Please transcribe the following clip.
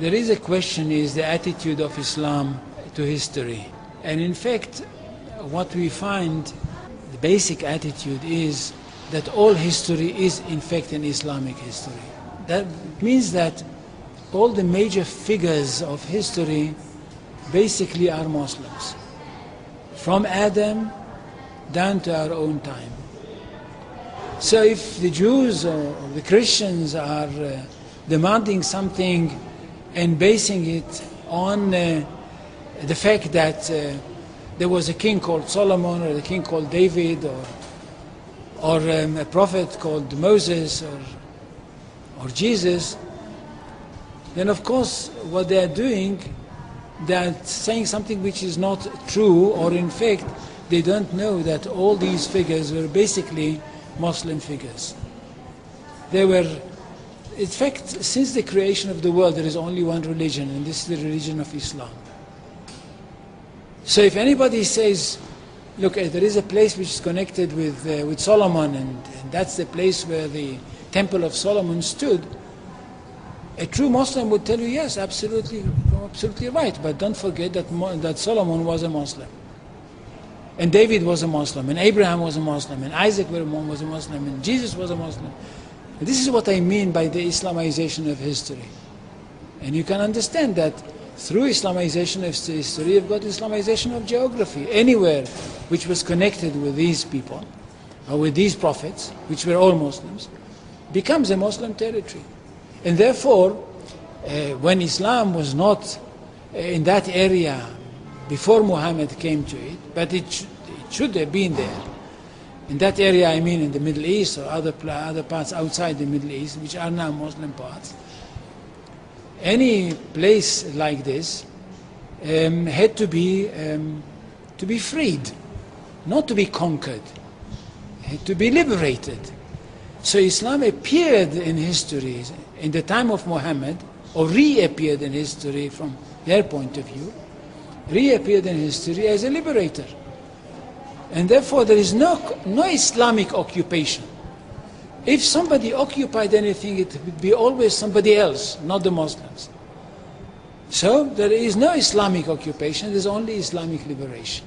There is a question, is the attitude of Islam to history. And in fact, what we find, the basic attitude is that all history is in fact an Islamic history. That means that all the major figures of history basically are Muslims. From Adam down to our own time. So if the Jews or the Christians are demanding something and basing it on the fact that there was a king called Solomon, or a king called David, or a prophet called Moses, or Jesus, then of course what they are doing, they are saying something which is not true, or in fact they don't know that all these figures were basically Muslim figures. They were, in fact, since the creation of the world there is only one religion, and this is the religion of Islam. So if anybody says, look, there is a place which is connected with Solomon, and that's the place where the Temple of Solomon stood, a true Muslim would tell you, yes, absolutely right, but don't forget that Solomon was a Muslim. And David was a Muslim, and Abraham was a Muslim, and Isaac was a Muslim, and Jesus was a Muslim. And this is what I mean by the Islamization of history. And you can understand that through Islamization of history, you've got Islamization of geography. Anywhere which was connected with these people, or with these prophets, which were all Muslims, becomes a Muslim territory. And therefore, when Islam was not in that area before Muhammad came to it, but it should have been there. In that area, I mean in the Middle East or other parts outside the Middle East, which are now Muslim parts. Any place like this had to be freed, not to be conquered, had to be liberated. So Islam appeared in history in the time of Muhammad, or reappeared in history from their point of view, reappeared in history as a liberator. And therefore there is no Islamic occupation. If somebody occupied anything, it would be always somebody else, not the Muslims. So there is no Islamic occupation, there is only Islamic liberation.